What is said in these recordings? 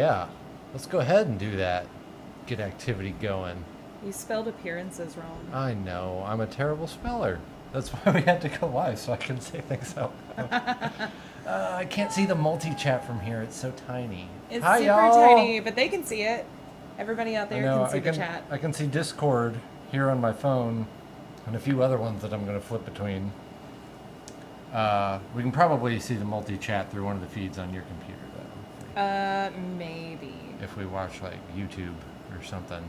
yeah. Let's go ahead and do that. Get activity going. You spelled appearances wrong. I know. I'm a terrible speller. That's why we had to go live, so I can say things out loud. I can't see the multi-chat from here. It's so tiny. It's Hi, super y'all. tiny, but they can see it. Everybody out there can see the chat. I can see Discord here on my phone and a few other ones that I'm going to flip between. We can probably see the multi-chat through one of the feeds on your computer, though. Maybe. If we watch, like, YouTube or something.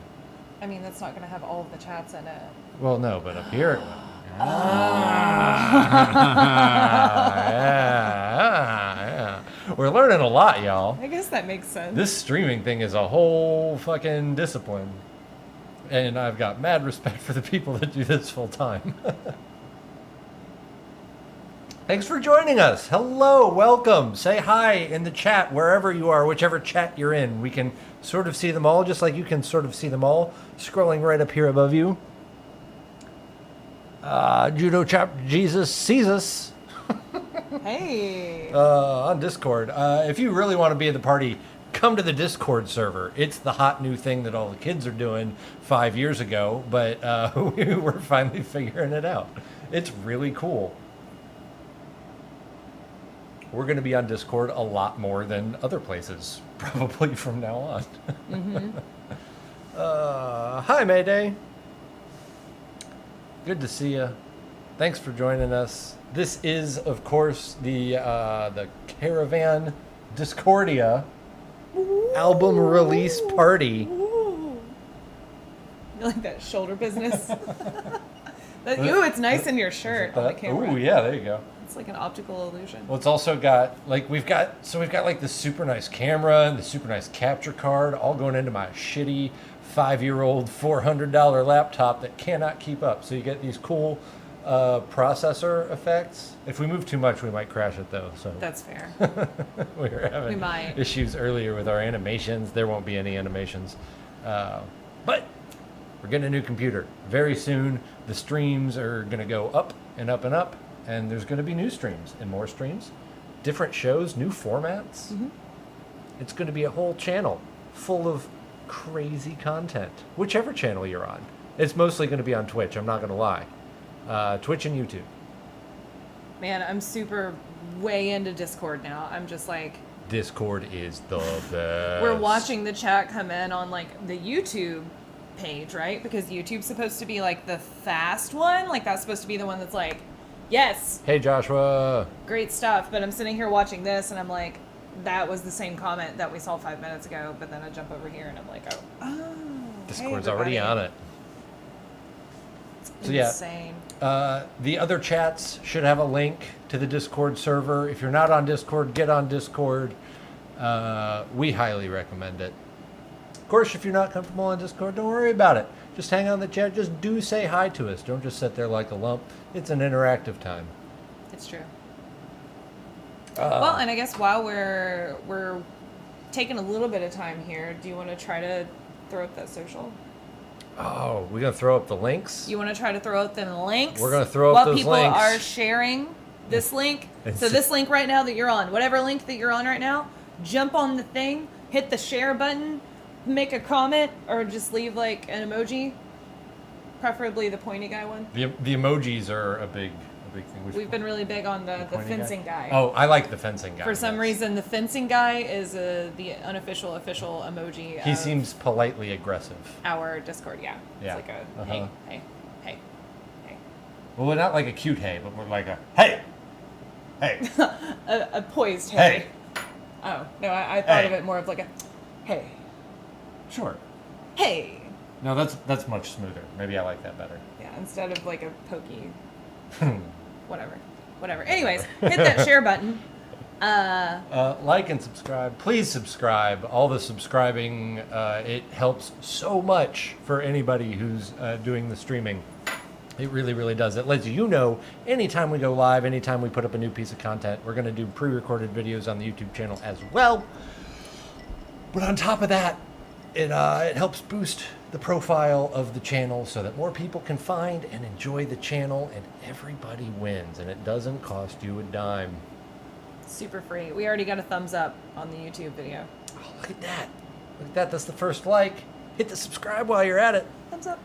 I mean, that's not going to have all of the chats in it. Well, no, but up here it will. Yeah. We're learning a lot, y'all. I guess that makes sense. This streaming thing is a whole fucking discipline. And I've got mad respect for the people that do this full time. Thanks for joining us. Hello, welcome. Say hi in the chat wherever you are, whichever chat you're in. We can sort of see them all, just like you can sort of see them all, scrolling right up here above you. Judo Chap Jesus sees us. Hey. On Discord. If you really want to be in the party, come to the Discord server. It's the hot new thing that all the kids are doing 5 years ago, but we're finally figuring it out. It's really cool. We're going to be on Discord a lot more than other places, probably from now on. Mm-hmm. Hi, Mayday. Good to see you. Thanks for joining us. This is, of course, the Caravan Discordia album release party. Ooh. You like that shoulder business? Ooh, it's nice in your shirt on the camera. Ooh, yeah, there you go. It's like an optical illusion. Well, it's also got, like, we've got like this super nice camera and the super nice capture card all going into my shitty 5-year-old $400 laptop that cannot keep up. So you get these cool processor effects. If we move too much, we might crash it, though. So That's fair. we were having issues earlier with our animations. There won't be any animations. But we're getting a new computer. Very soon, the streams are going to go up and up and up. And there's going to be new streams and more streams, different shows, new formats. Mm-hmm. It's going to be a whole channel full of crazy content, whichever channel you're on. It's mostly going to be on Twitch, I'm not going to lie. Twitch and YouTube. Man, I'm super way into Discord now. I'm just like... Discord is the best. We're watching the chat come in on, like, the YouTube page, right? Because YouTube's supposed to be, like, the fast one. Like, that's supposed to be the one that's like... Yes. Hey, Joshua. Great stuff. But I'm sitting here watching this, and I'm like, that was the same comment that we saw 5 minutes ago. But then I jump over here, and I'm like, oh. Discord's hey, already on it. It's so insane. Yeah, the other chats should have a link to the Discord server. If you're not on Discord, get on Discord. We highly recommend it. Of course, if you're not comfortable on Discord, don't worry about it. Just hang on the chat. Just do say hi to us. Don't just sit there like a lump. It's an interactive time. It's true. Well, and I guess while we're taking a little bit of time here, do you want to try to throw up that social? Oh, we're going to throw up the links? You want to try to throw up them links? We're going to throw up those links. While people are sharing this link. So this link right now that you're on, whatever link that you're on right now, jump on the thing, hit the share button, make a comment, or just leave like an emoji, preferably the pointy guy one. The emojis are a big thing. We've been really big on the fencing guy. Oh, I like the fencing guy. For some reason, the fencing guy is the unofficial official emoji. He seems politely aggressive. Our Discord, yeah. Yeah. It's like a hey. Well, we're not like a cute hey, but we're like a hey. a poised hey. Oh no, I thought of it more of like a hey. Sure. Hey. No, that's much smoother. Maybe I like that better. Yeah, instead of like a pokey. Whatever. Anyways, hit that share button. Like and subscribe. Please subscribe. All the subscribing, it helps so much for anybody who's doing the streaming. It really, really does. It lets you know anytime we go live, anytime we put up a new piece of content. We're going to do pre-recorded videos on the YouTube channel as well. But on top of that, it helps boost the profile of the channel so that more people can find and enjoy the channel, and everybody wins, and it doesn't cost you a dime. Super free. We already got a thumbs up on the YouTube video. Oh, look at that. Look at that. That's the first like. Hit the subscribe while you're at it. Thumbs up.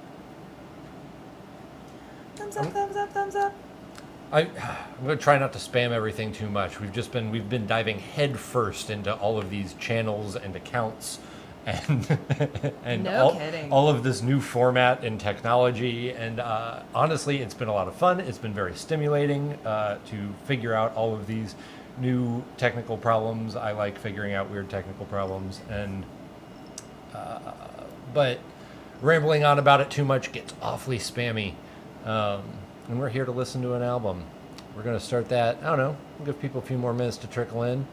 Thumbs up, thumbs up, thumbs up. I'm going to try not to spam everything too much. We've been diving head first into all of these channels and accounts and and No kidding. all of this new format and technology. And honestly, it's been a lot of fun. It's been very stimulating to figure out all of these new technical problems. I like figuring out weird technical problems, and but rambling on about it too much gets awfully spammy. And we're here to listen to an album. We're going to start that. I don't know. We'll give people a few more minutes to trickle in.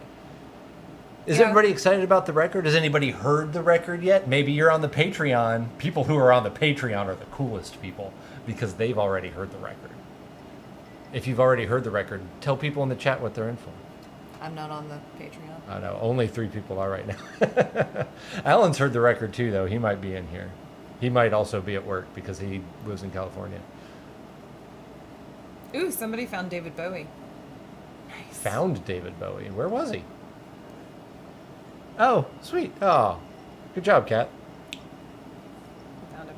Is everybody excited about the record? Has anybody heard the record yet? Maybe you're on the Patreon. People who are on the Patreon are the coolest people because they've already heard the record. If you've already heard the record, tell people in the chat what they're in for. I'm not on the Patreon. I know. Only 3 people are right now. Alan's heard the record too, though. He might be in here. He might also be at work because he lives in California. Ooh, somebody found David Bowie. Nice. Found David Bowie. Where was he? Oh, sweet. Oh, good job, Kat. Found him.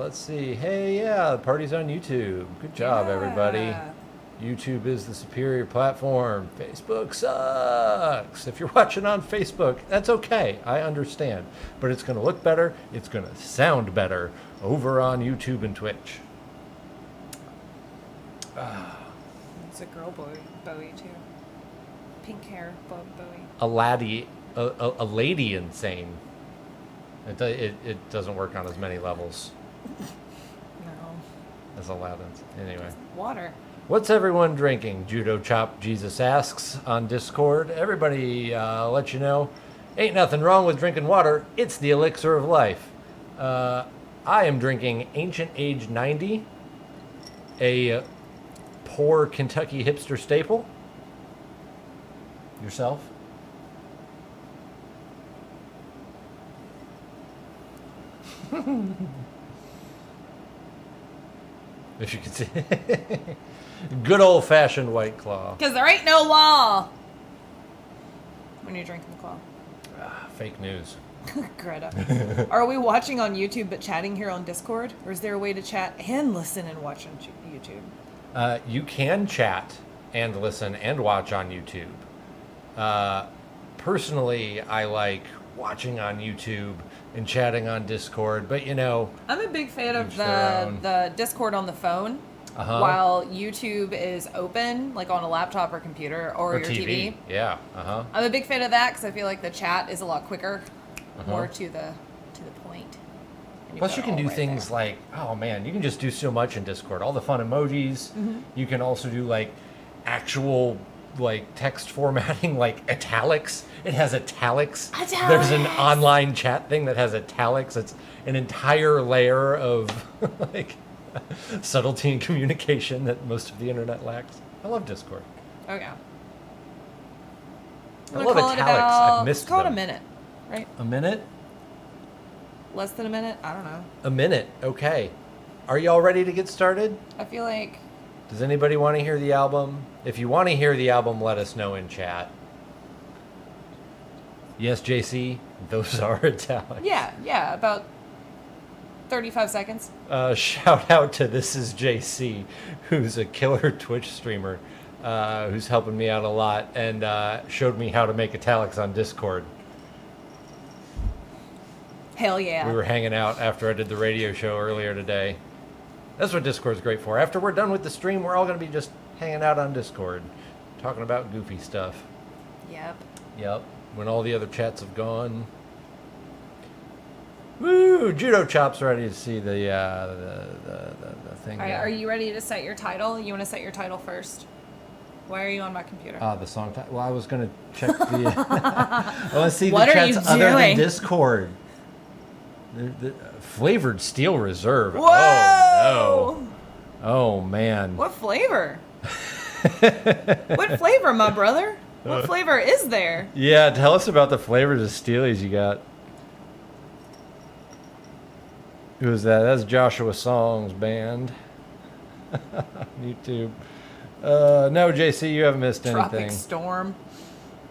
Let's see. Hey, yeah, the party's on YouTube. Good job, everybody. Yeah. YouTube is the superior platform. Facebook sucks. If you're watching on Facebook, that's okay. I understand. But it's going to look better. It's going to sound better over on YouTube and Twitch. It's a girl Bowie too. Pink hair, Bowie. A lady insane. It doesn't work on as many levels No. as Aladdin's. Anyway. Water. What's everyone drinking? Judo Chop Jesus asks on Discord. Everybody, let you know, ain't nothing wrong with drinking water. It's the elixir of life. I am drinking Ancient Age 90, a poor Kentucky hipster staple. Yourself? If you can see. Good old-fashioned White Claw. Because there ain't no law when you're drinking the claw. Fake news. Greta. Are we watching on YouTube but chatting here on Discord? Or is there a way to chat and listen and watch on YouTube? You can chat and listen and watch on YouTube. Personally, I like watching on YouTube and chatting on Discord, but you know... I'm a big fan of each their own. the Discord on the phone. While YouTube is open, like on a laptop or computer or your TV. Yeah. I'm a big fan of that because I feel like the chat is a lot quicker, more to the point. And Plus, you got can it all do right things there. like, oh man, you can just do so much in Discord. All the fun emojis. You can also do like actual like text formatting, like italics. It has italics. There's an online chat thing that has italics. It's an entire layer of like subtlety and communication that most of the internet lacks. I love Discord. Oh yeah. I love italics. I've missed Call it a them. minute, right? A minute? Less than a minute? I don't know. A minute. Okay. Are y'all ready to get started? I feel like Does anybody want to hear the album? If you want to hear the album, let us know in chat. Yes, JC, those are italics. yeah, about 35 seconds. Shout out to This Is JC, who's a killer Twitch streamer, who's helping me out a lot and showed me how to make italics on Discord. Hell yeah. We were hanging out after I did the radio show earlier today. That's what Discord's great for. After we're done with the stream, we're all going to be just hanging out on Discord, talking about goofy stuff. Yep. When all the other chats have gone. Woo! Judo Chop's ready to see the thing. All right, are you ready to set your title? You want to set your title first? Why are you on my computer? The song title. Well, I was going to check the... I want to see What the are you chats other than doing? Discord. The Flavored Steel Reserve. Whoa! Oh, no. Oh, man. What flavor? What flavor, my brother? What flavor is there? Yeah, tell us about the flavors of Steelies you got. Who is that? That's Joshua Song's band. YouTube. No, JC, you haven't missed anything. Tropic Storm.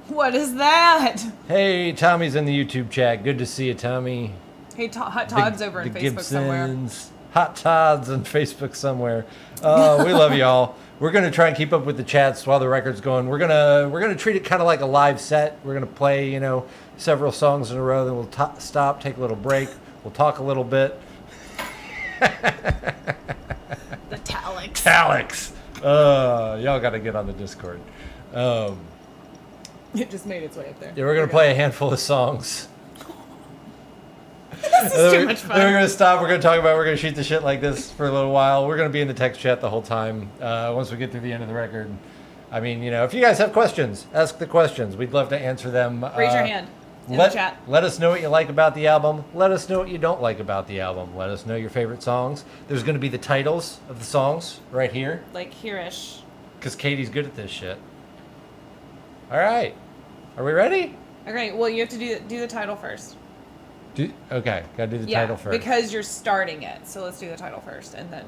What is that? Hey, Tommy's in the YouTube chat. Good to see you, Tommy. Hey, Hot Todd's over on the Facebook somewhere. Gibsons. Hot Todd's on Facebook somewhere. We love y'all. We're gonna try and keep up with the chats while the record's going. We're gonna treat it kind of like a live set. We're gonna play, several songs in a row. Then we'll stop, take a little break. We'll talk a little bit. The Talix. Talix. Y'all got to get on the Discord. It just made its way up there. Yeah, we're gonna play a handful of songs. This is too much fun. Then we're gonna stop. We're gonna shoot the shit like this for a little while. We're gonna be in the text chat the whole time. Once we get through the end of the record. I mean, if you guys have questions, ask the questions. We'd love to answer them. Raise your hand in the chat. Let us know what you like about the album. Let us know what you don't like about the album. Let us know your favorite songs. There's gonna be the titles of the songs right here. Like here-ish. Because Katie's good at this shit. All right. Are we ready? Okay, well, you have to do the title first. Okay, gotta do the title first. Because you're starting it. So let's do the title first, and then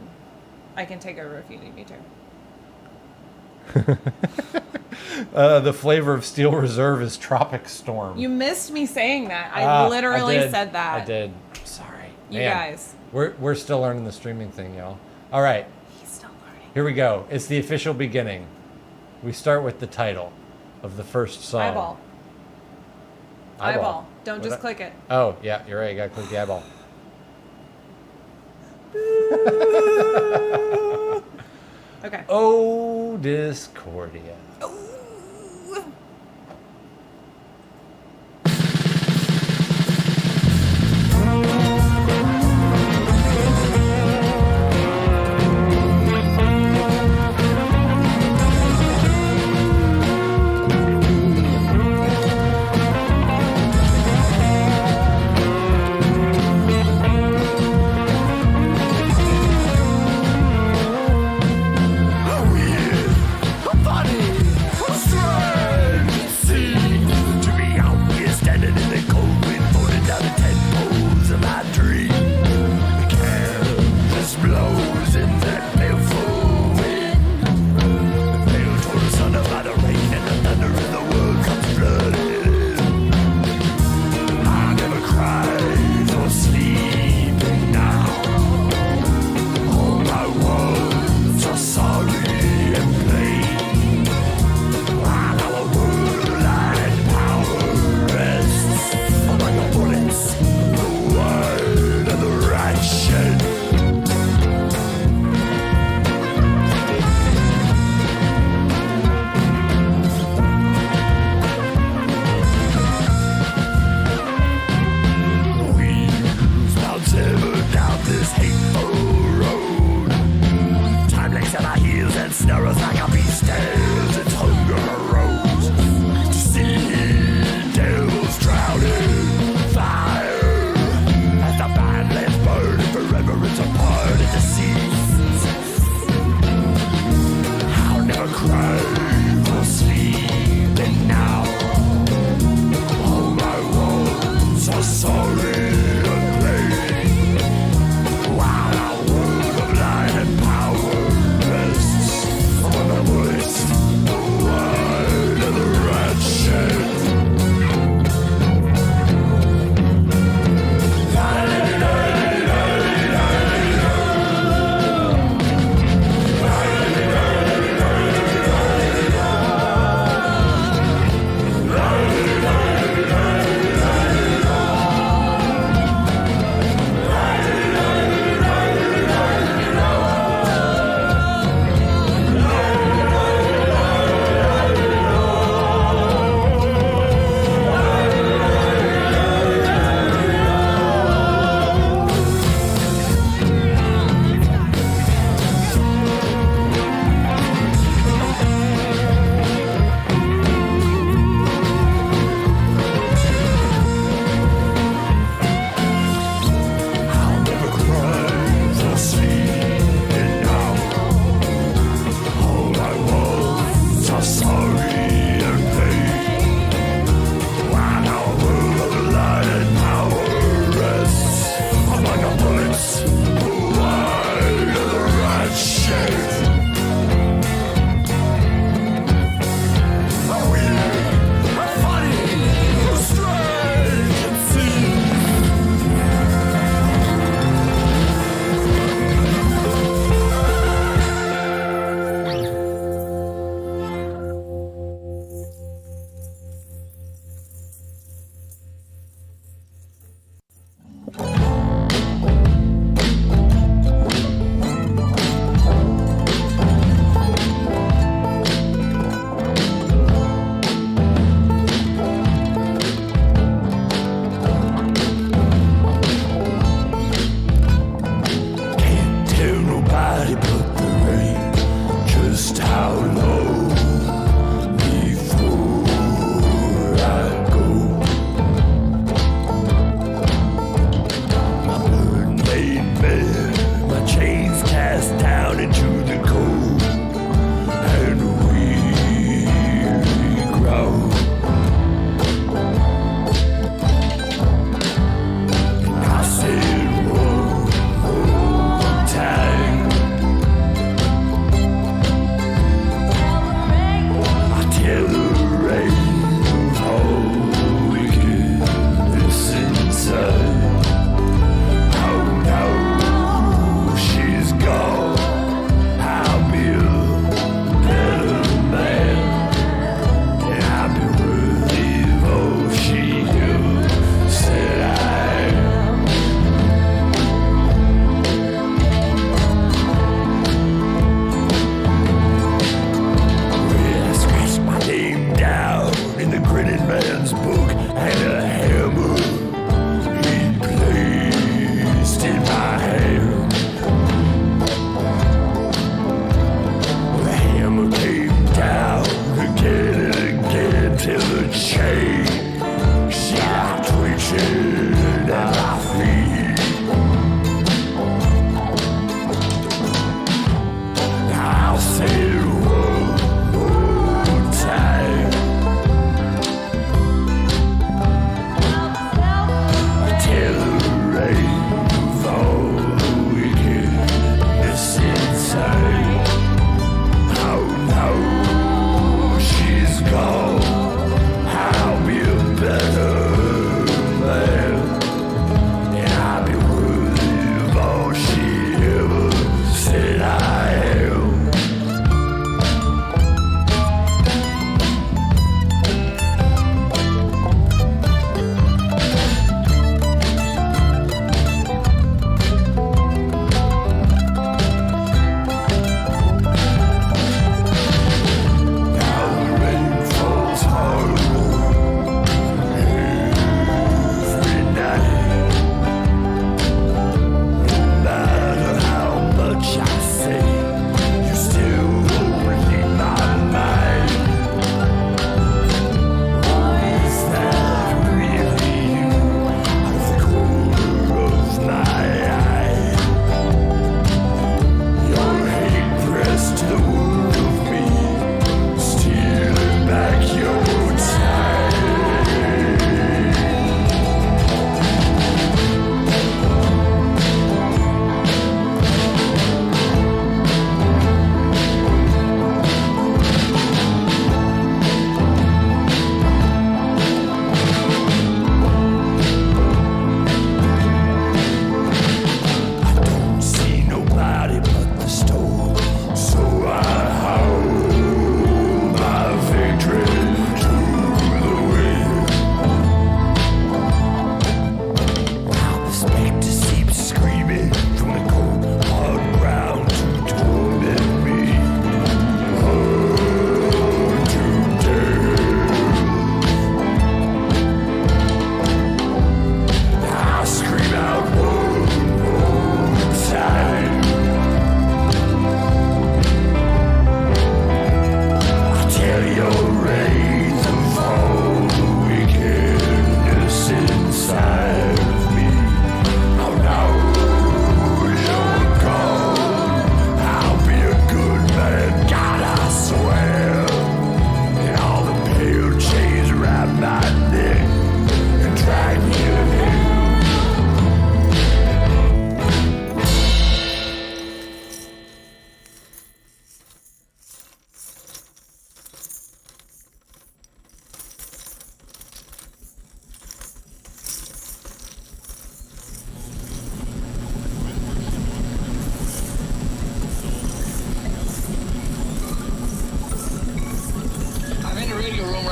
I can take over if you need me to. The flavor of Steel Reserve is Tropic Storm. You missed me saying that. I literally said that. I did. Sorry. You guys. We're still learning the streaming thing, y'all. All right. He's still learning. Here we go. It's the official beginning. We start with the title of the first song. Eyeball. Don't just click it. Oh, yeah, you're right. You gotta click the eyeball. Okay. Oh, Discordia.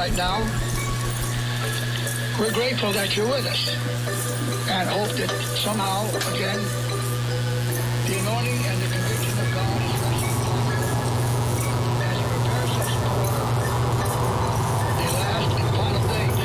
right now. We're grateful that you're with us and hope that somehow, again, the anointing and the conviction of God is resting upon you as it prepares us for the last and final days.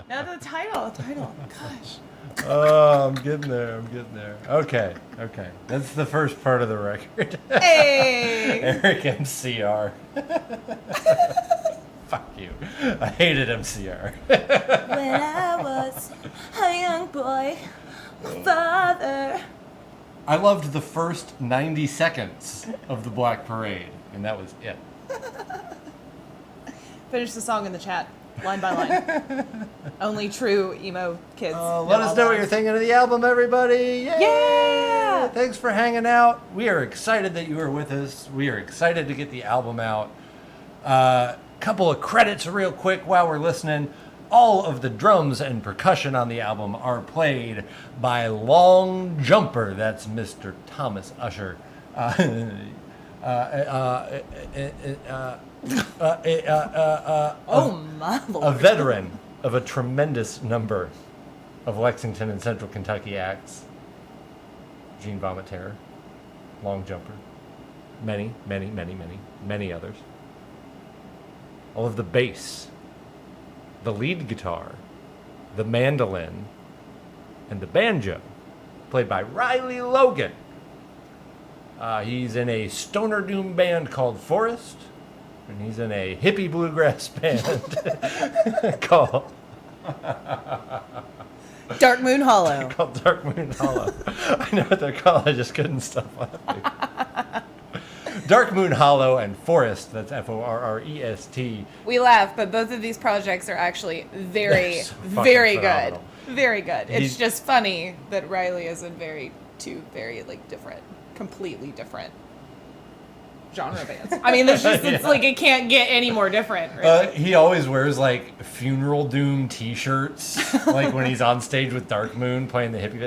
No, the title. Gosh. Oh, I'm getting there. Okay. That's the first part of the record. Hey! Eric MCR. Fuck you. I hated MCR. When I was a young boy, my father. I loved the first 90 seconds of the Black Parade, and that was it. Finish the song in the chat, line by line. Only true emo kids. Let us know what you're thinking of the album, everybody. Yay! Yeah! Thanks for hanging out. We are excited that you are with us. We are excited to get the album out. Couple of credits real quick while we're listening. All of the drums and percussion on the album are played by Long Jumper. That's Mr. Thomas Usher. Oh my lord. A veteran of a tremendous number of Lexington and Central Kentucky acts. Gene Vomit Terror, Long Jumper, many others. all of the bass, the lead guitar, the mandolin, and the banjo, played by Riley Logan. He's in a stoner doom band called Forest, and he's in a hippie bluegrass band called Dark Moon Hollow. called Dark Moon Hollow. I know what they're called. I just couldn't stop laughing. Dark Moon Hollow and Forest. That's Forrest. We laugh, but both of these projects are actually very, So fucking very phenomenal. good. Very good. It's He's- just funny that Riley is in two very like different, completely different genre bands. I mean, it's Yeah. like it can't get any more different. Really. He always wears like funeral doom T-shirts, like when he's on stage with Dark Moon playing the hippie.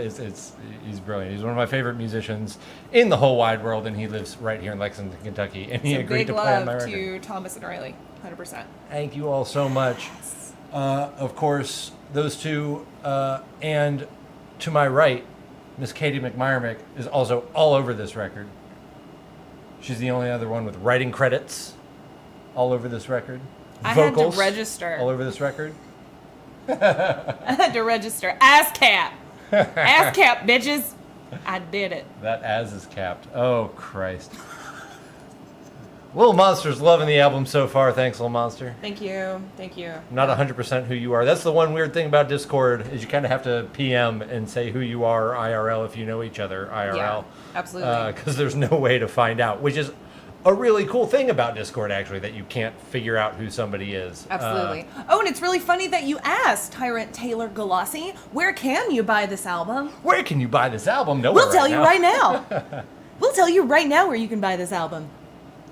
He's brilliant. He's one of my favorite musicians in the whole wide world, and he lives right here in Lexington, Kentucky. And he So agreed big to play on my love record. to Thomas and Riley, 100%. Thank you all so much. Of course, those two, and to my right, Miss Katie McMyermick is also all over this record. She's the only other one with writing credits all over this record. I had to Vocals register. all over this record. I had to register. ASCAP. ASCAP, bitches. I did it. That as is capped. Oh, Christ. Little Monster's loving the album so far. Thanks, Little Monster. Thank you. Thank you. I'm not 100% who you are. That's the one weird thing about Discord is you kind of have to PM and say who you are IRL if you know each other IRL. Yeah, absolutely. Because there's no way to find out, which is a really cool thing about Discord, actually, that you can't figure out who somebody is. Absolutely. Oh, and it's really funny that you asked Tyrant Taylor Galassi, where can you buy this album? Where can you buy this album? Nowhere We'll tell you now. right now. We'll tell you right now where you can buy this album.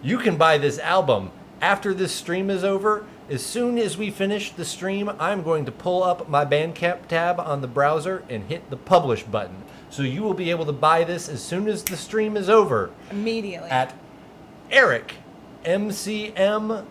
You can buy this album after this stream is over. As soon as we finish the stream, I'm going to pull up my Bandcamp tab on the browser and hit the publish button. So you will be able to buy this as soon as the stream is over Immediately. at ericmcm.bandcamp.com.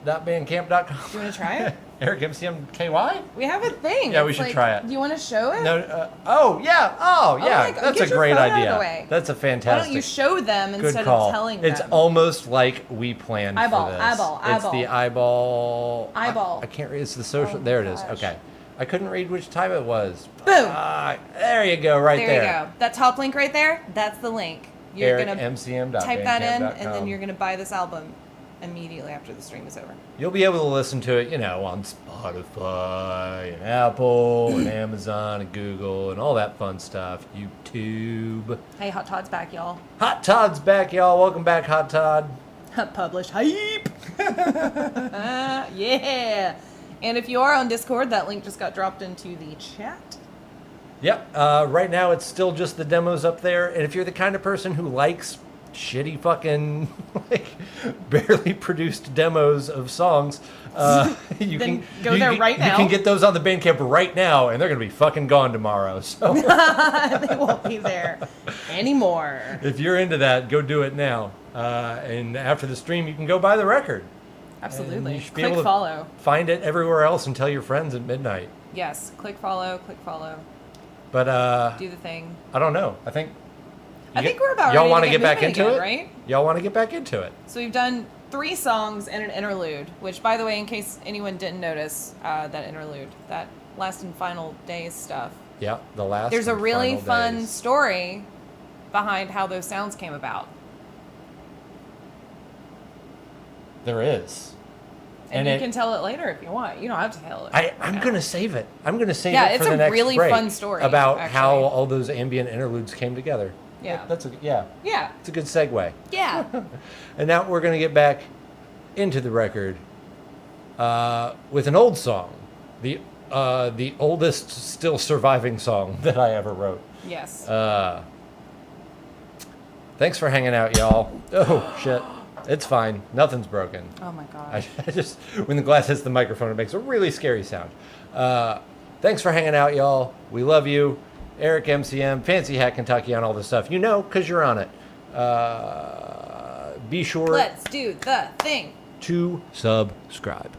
Do you want to try it? ericmcmky? We have a thing. Yeah, we It's should like, try it. Do you want to show it? No, oh yeah, my God, that's get a your great phone out of idea. the way. That's a Why fantastic. don't you show them Good instead call. of telling them? It's almost like we planned Eyeball, for this. eyeball, It's the eyeball. Eyeball. I can't read. It's the social. Oh, there it is. gosh. Okay. I couldn't read which time it was. Boom. There you go. Right there there. you go. That top link right there, that's the link. You're going to type that in, and then you're going to buy this album immediately after the stream is over. You'll be able to listen to it, on Spotify and Apple and Amazon and Google and all that fun stuff. YouTube. Hey, Hot Todd's back, y'all. Hot Todd's back, y'all. Welcome back, Hot Todd. Publish hype. Yeah. And if you are on Discord, that link just got dropped into the chat. Yep. Right now, it's still just the demos up there. And if you're the kind of person who likes shitty fucking, barely produced demos of songs, you Then can go there right now. You can get those on the Bandcamp right now, and they're going to be fucking gone tomorrow. So They won't be there anymore. if you're into that, go do it now. And after the stream, you can go buy the record. And Absolutely. you should be Click able to follow. Find it everywhere else and tell your friends at midnight. Yes. Click follow. Click follow. But Do the thing. I don't know. I think We're about y'all ready wanna to get back moving into again, it, right? Y'all want to get back into it? So we've done 3 songs and an interlude, which, by the way, in case anyone didn't notice, that interlude, that last and final days stuff. Yeah, the last. There's a and really final fun days. story behind how those sounds came about. There is. And you it- can tell it later if you want. You don't have to tell it. I'm now. gonna save it. I'm gonna save Yeah, it it's for the a next really break fun story, about how actually. all those ambient interludes came together. Yeah. That's a Yeah. It's a good segue. Yeah. And now we're gonna get back into the record with an old song, the oldest still surviving song that I ever wrote. Yes. Thanks for hanging out, y'all. Oh shit, it's fine. Nothing's broken. Oh my gosh. I just, when the glass hits the microphone, it makes a really scary sound. Thanks for hanging out, y'all. We love you. Eric MCM, Fancy Hat Kentucky on all this stuff. You know, because you're on it. Be sure Let's do the thing. to subscribe.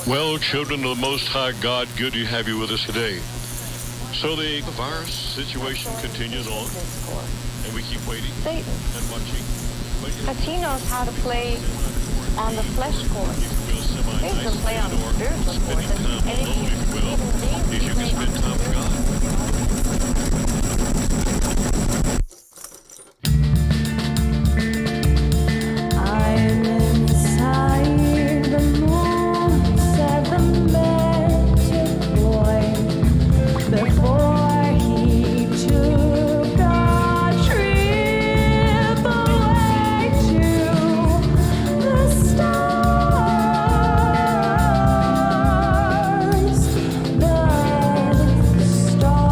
Well, children of the Most High God, good to have you with us today. So the virus situation continues on, and we keep waiting Satan, and watching. because he knows how to play on the flesh course. He can play on the spiritual course, and if You can spend time with God. I'm inside the moon, said the magic boy, before he took a trip away to the stars, the stars.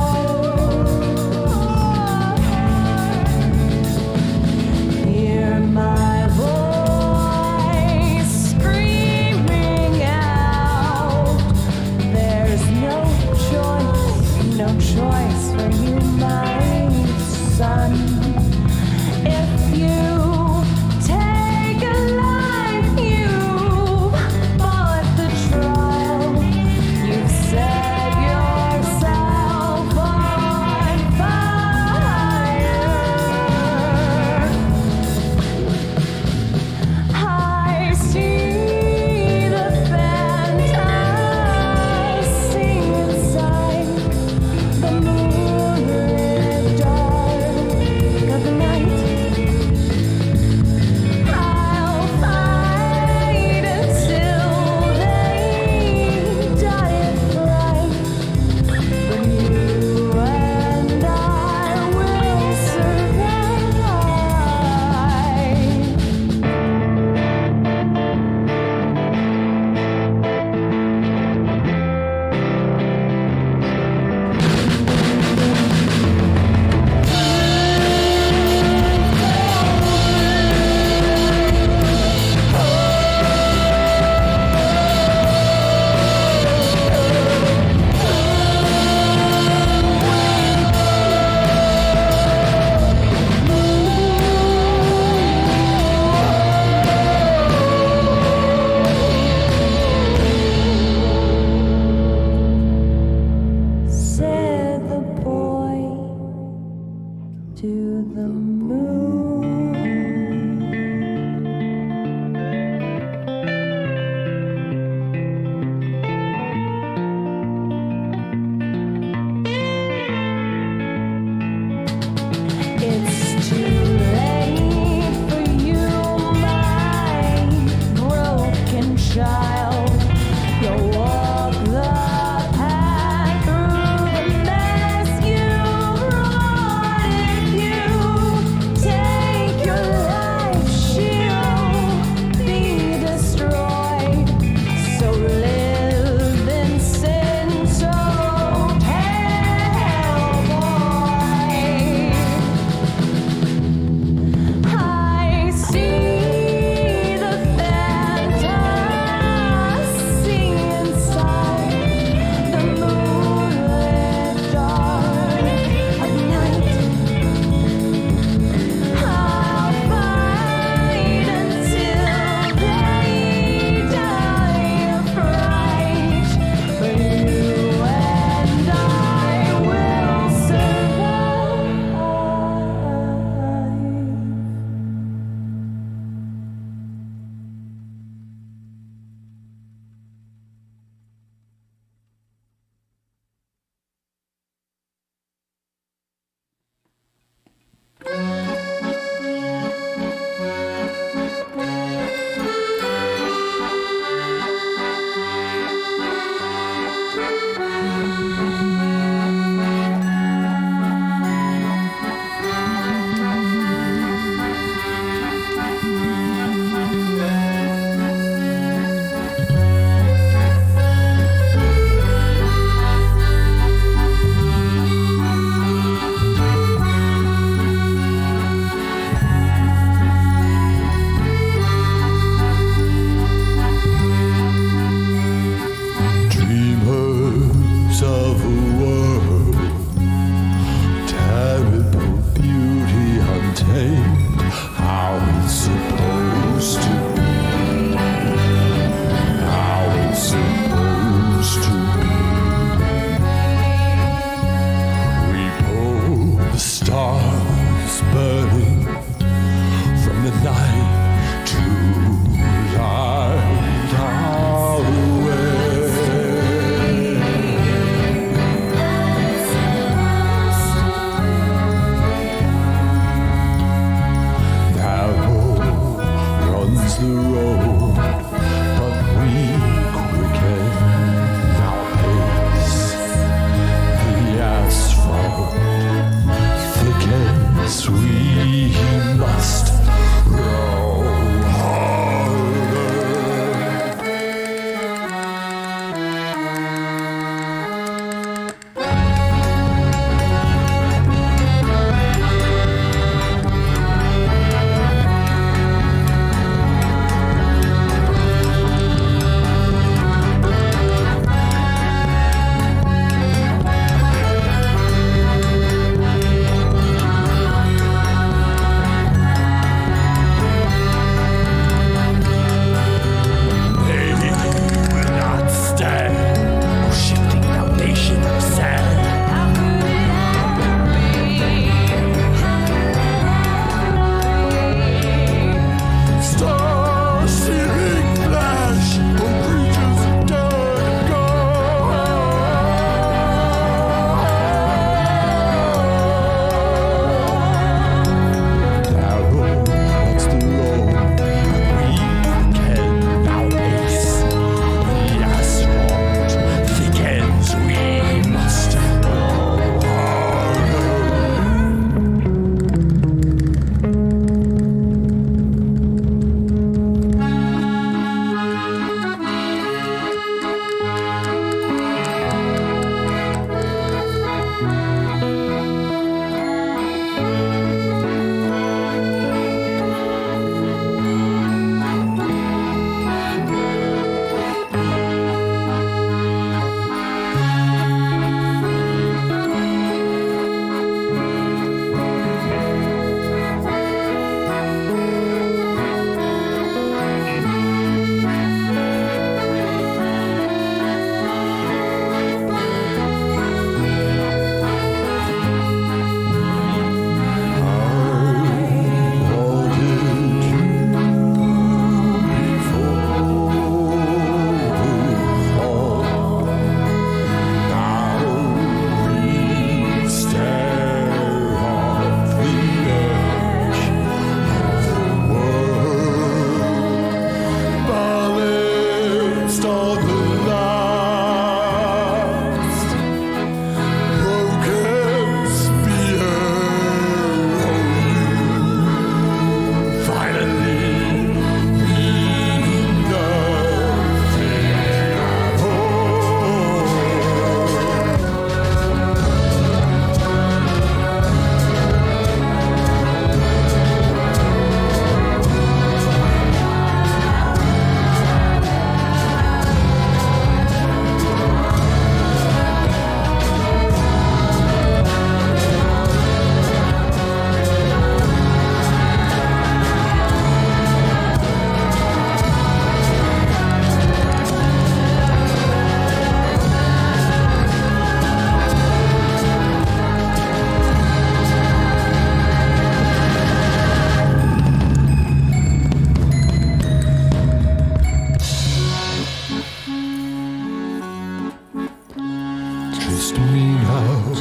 Just me now,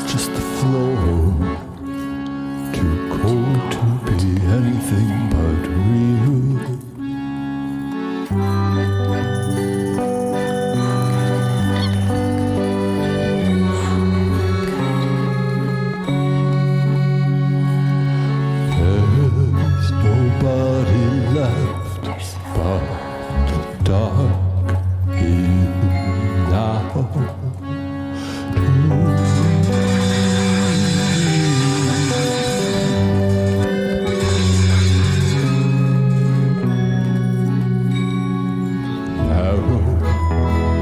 just the floor. Too cold to be anything but real. There's nobody left but the dark here now. Narrow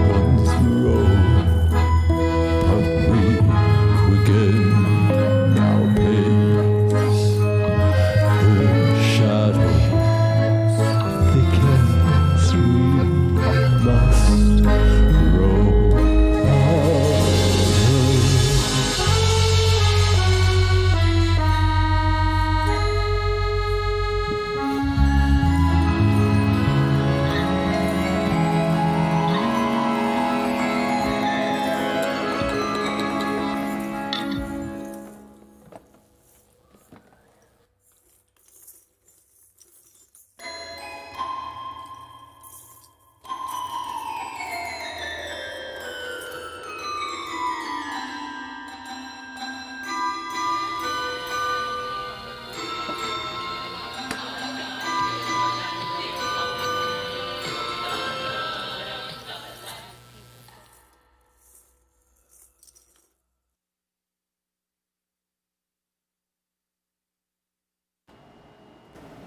runs the road, but we quicken our pace. The shadows thickens, we must roll on.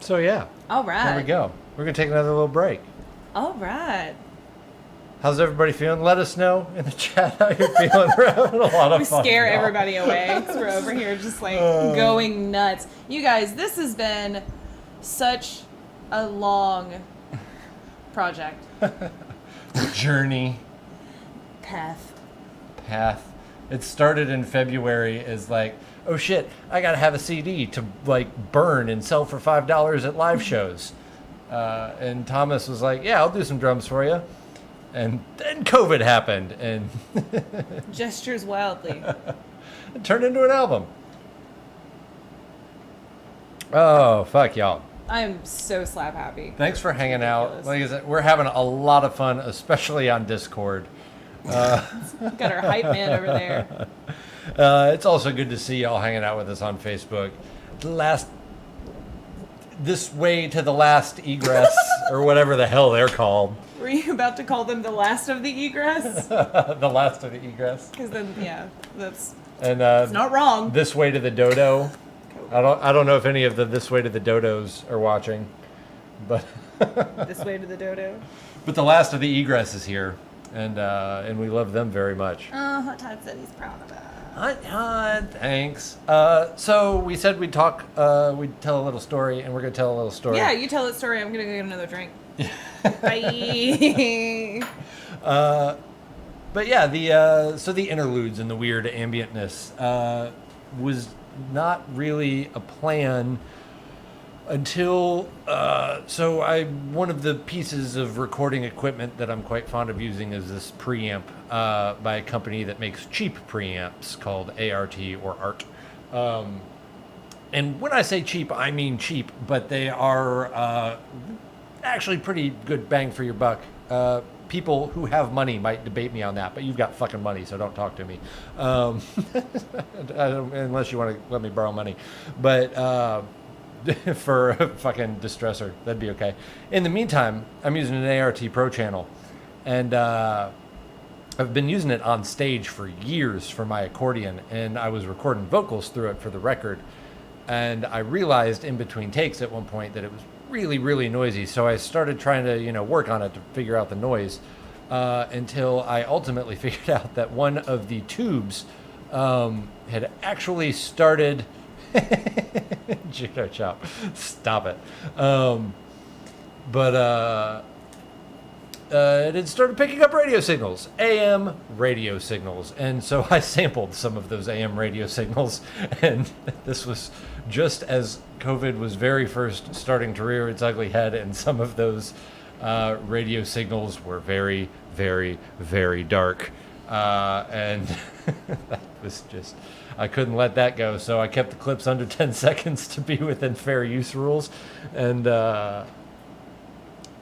So yeah, All right. there we go. We're gonna take another little break. All right. How's everybody feeling? Let us know in the chat how you're feeling. We're having a lot of We fun. scare y'all. everybody away because we're over here just like going nuts. You guys, this has been such a long project. Journey Path. path. It started in February as like, oh shit, I gotta have a CD to like burn and sell for $5 at live shows. And Thomas was like, yeah, I'll do some drums for you. And then COVID happened and Gestures wildly. it turned into an album. Oh, fuck y'all. I am so slap happy. Thanks for hanging out. ridiculous. Like I said, we're having a lot of fun, especially on Discord. Got our hype man over there. It's also good to see y'all hanging out with us on Facebook. This way to the last egress, or whatever the hell they're called. Were you about to call them the last of the egress? The last of the egress. Because then, yeah, that's And not wrong. this way to the dodo. I don't know if any of the this way to the dodos are watching, but This way to the dodo. but the last of the egress is here, and we love them very much. Hot Tide said he's proud of that. Thanks. So we said we'd talk, we'd tell a little story, and we're gonna tell a little story. Yeah, you tell that story. I'm gonna go get another drink. Bye. But yeah, the interludes and the weird ambientness was not really a plan until one of the pieces of recording equipment that I'm quite fond of using is this preamp by a company that makes cheap preamps called ART or ART. And when I say cheap, I mean cheap, but they are actually pretty good bang for your buck. People who have money might debate me on that, but you've got fucking money, so don't talk to me. Unless you want to let me borrow money. But for a fucking distressor, that'd be okay. In the meantime, I'm using an ART Pro channel, and I've been using it on stage for years for my accordion, and I was recording vocals through it for the record. And I realized in between takes at one point that it was really, really noisy. So I started trying to, work on it to figure out the noise until I ultimately figured out that one of the tubes had actually started. Judo chop, stop it. It had started picking up radio signals, AM radio signals. And so I sampled some of those AM radio signals. And this was just as COVID was very first starting to rear its ugly head. And some of those radio signals were very, very, very dark. And that was just, I couldn't let that go. So I kept the clips under 10 seconds to be within fair use rules. And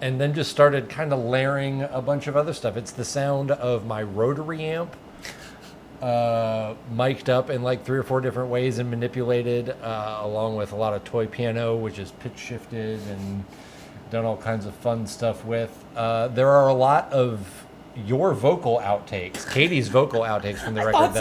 then just started kind of layering a bunch of other stuff. It's the sound of my rotary amp, mic'd up in like 3 or 4 different ways and manipulated, along with a lot of toy piano, which is pitch shifted and done all kinds of fun stuff with. There are a lot of your vocal outtakes, Katie's vocal outtakes from the record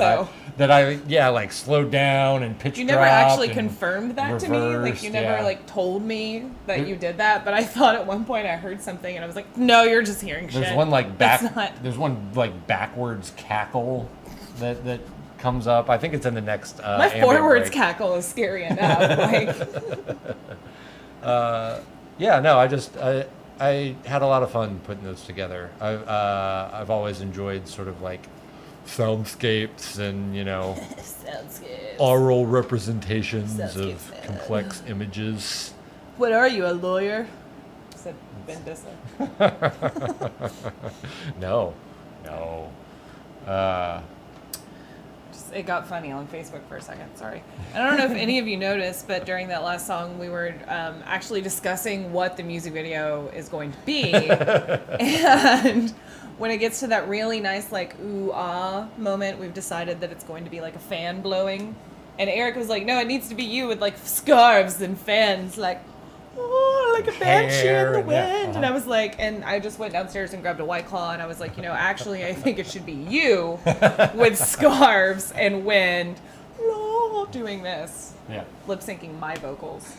that I like slowed down and pitched. You never dropped actually and confirmed that to me. Like, reversed, you never yeah. like told me that you did that. But I thought at one point I heard something and I was like, no, you're just hearing shit. There's one like That's not... There's one like backwards cackle that comes up. I think it's in the next. My ambient forwards break. cackle is scary enough. Like, Yeah, no, I had a lot of fun putting those together. I've always enjoyed sort of like soundscapes and, you know, soundscapes. oral representations Soundscapes, of man. complex images. What are you, a lawyer? Said Ben Dissa. No. It got funny on Facebook for a second. Sorry. I don't know if any of you noticed, but during that last song, we were actually discussing what the music video is going to be. And when it gets to that really nice, like, ooh, ah moment, we've decided that it's going to be like a fan blowing. And Eric was like, no, it needs to be you with like scarves and fans, like, oh, like a banshee in the Hair, wind. yeah. And I was like, and I just went downstairs and grabbed a White Claw, and I was like, you know, actually, I think it should be you with scarves and wind, doing this, lip syncing my vocals.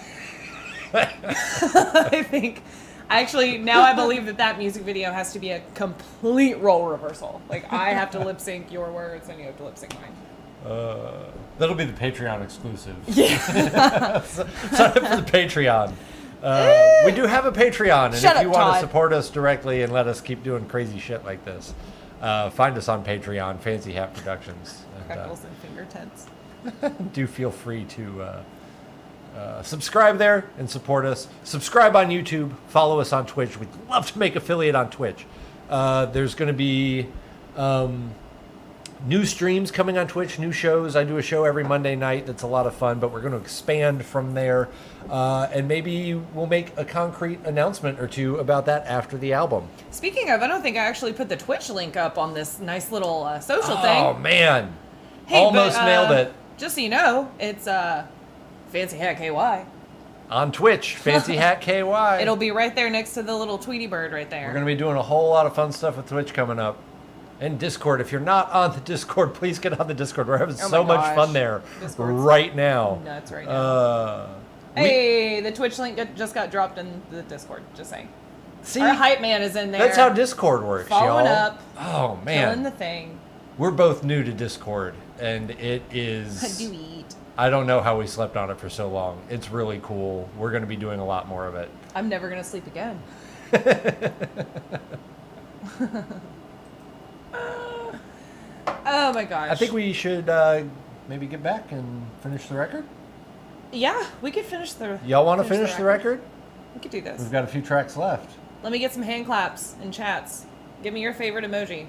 I think, actually, now I believe that music video has to be a complete role reversal. Like, I have to lip sync your words, and you have to lip sync mine. That'll be the Patreon exclusive. Yeah. Sign up for the Patreon. We do have a Patreon, and Shut if you up, want Todd. to support us directly and let us keep doing crazy shit like this, find us on Patreon, Fancy Hat Productions. And, Freckles and finger tents. do feel free to subscribe there and support us. Subscribe on YouTube. Follow us on Twitch. We'd love to make affiliate on Twitch. There's going to be new streams coming on Twitch, new shows. I do a show every Monday night that's a lot of fun, but we're going to expand from there. And maybe we'll make a concrete announcement or two about that after the album. Speaking of, I don't think I actually put the Twitch link up on this nice little social Oh, thing. man. Hey, Almost but, nailed it. Just so you know, it's Fancy Hat KY. On Twitch, Fancy Hat KY. It'll be right there next to the little Tweety bird right there. We're going to be doing a whole lot of fun stuff with Twitch coming up. And Discord. If you're not on the Discord, please get on the Discord. We're having Oh so my much gosh. fun there Discord's right now. nuts right now. We- Hey, the Twitch link just got dropped in the Discord. Just saying. see, Our hype man is in there. that's how Discord works, Following y'all. up. Oh, Killing man. the thing. We're both new to Discord, and it is... Do eat. I don't know how we slept on it for so long. It's really cool. We're going to be doing a lot more of it. I'm never gonna sleep again. Oh my gosh. I think we should maybe get back and finish the record. Yeah, we could finish the. Y'all want to finish the record? We could do this. We've got a few tracks left. Let me get some hand claps and chats. Give me your favorite emoji.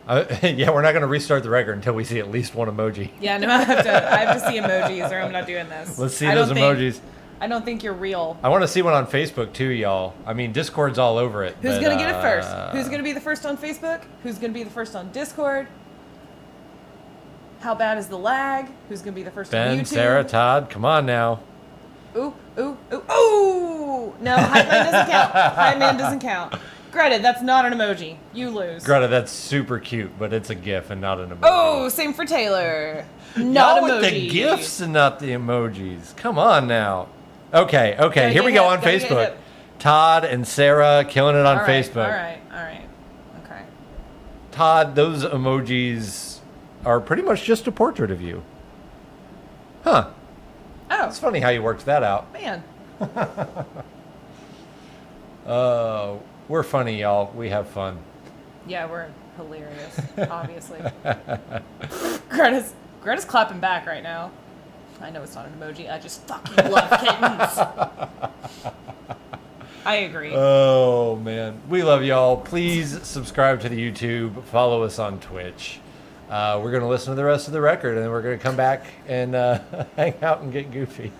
Yeah, we're not going to restart the record until we see at least one emoji. Yeah, no, I have to see emojis, or I'm not doing this. Let's see I those don't emojis. I don't think you're real. I want to see one on Facebook too, y'all. I mean, Discord's all over it. Who's but, gonna get it first? Who's gonna be the first on Facebook? Who's gonna be the first on Discord? How bad is the lag? Who's gonna be the first on Ben, YouTube? Sarah, Todd, come on now. Ooh, ooh, ooh, ooh! No, Hype Man doesn't count. Hype Man doesn't count. Greta, that's not an emoji. You lose. Greta, that's super cute, but it's a GIF and not an emoji. Oh, same for Taylor. Not Y'all emoji. with the GIFs and not the emojis. Come on now. Okay, Gotta here get we go hip, on gotta get Facebook. hip. Todd and Sarah killing it on All right, Facebook. All right. Okay. Todd, those emojis are pretty much just a portrait of you. Huh. Oh, It's funny how you worked that out. man. We're funny, y'all. We have fun. Yeah, we're hilarious, obviously. Greta's clapping back right now. I know it's not an emoji. I just fucking love kittens. I agree. Oh man, we love y'all. Please subscribe to the YouTube. Follow us on Twitch. We're gonna listen to the rest of the record, and then we're gonna come back and hang out and get goofy,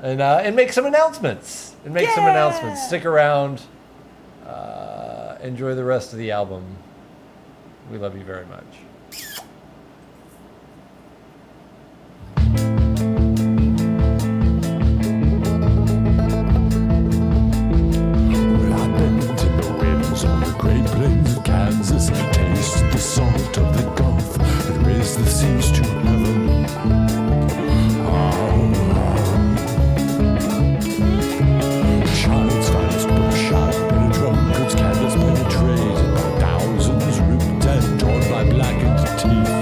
and make some announcements. Stick around. Enjoy the rest of the album. We love you very much. Well, I've been to the winds on the Great Plains of Kansas, tasted the salt of the Gulf, and raised the seas to heaven. Child's finest bush, I've been a drunkard's candles penetrated by thousands, ripped and torn by blackened teeth.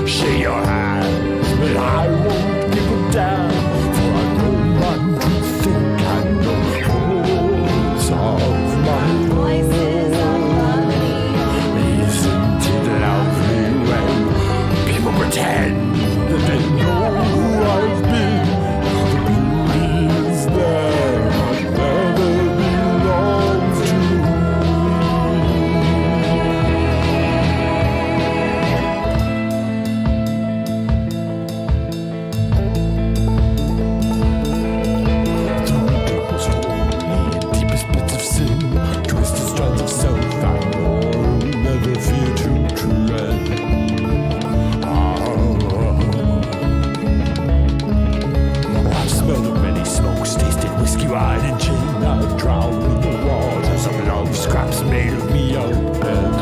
Shake your hands, but I won't give them down. For I know I'm to think I know the holes of my Places of lovely. Isn't it lovely when people pretend that they know who I've been? The beauty is there, but never belongs to me. Twisted strands of self and more never fear to tread. I've smelled of many smokes, tasted whiskey, wine, and gin. I've drowned in the waters of love, scraps made of me out of bed.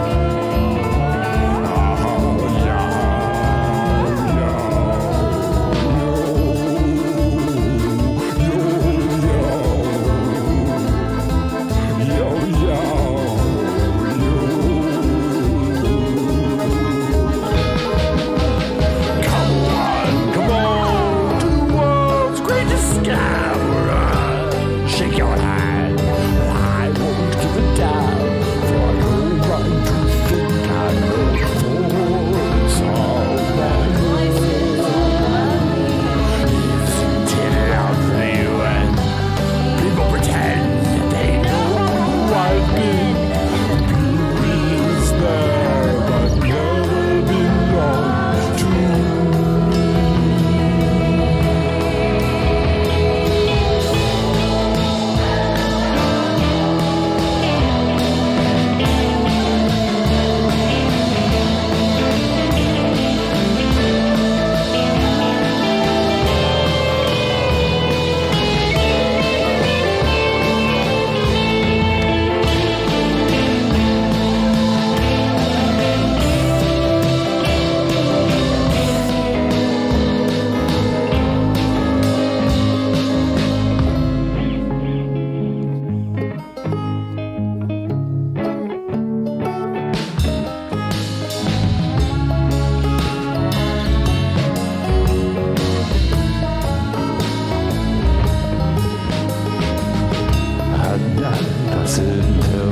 Shake your hand, I won't give it down. For I know right to think I know the force of my Places of lovely. Isn't it lovely when people pretend that they know who I've been? The beauty is there, but never belongs to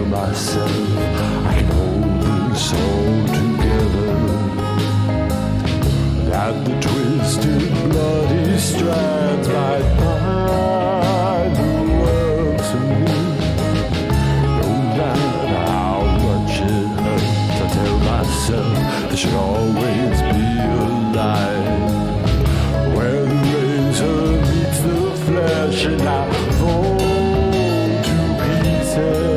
myself, I can hold this all together. That the twisted, bloody strands might bind the world to me. No matter how much it hurts, I tell myself there should always be a line where the razor meets the flesh and I fall to pieces.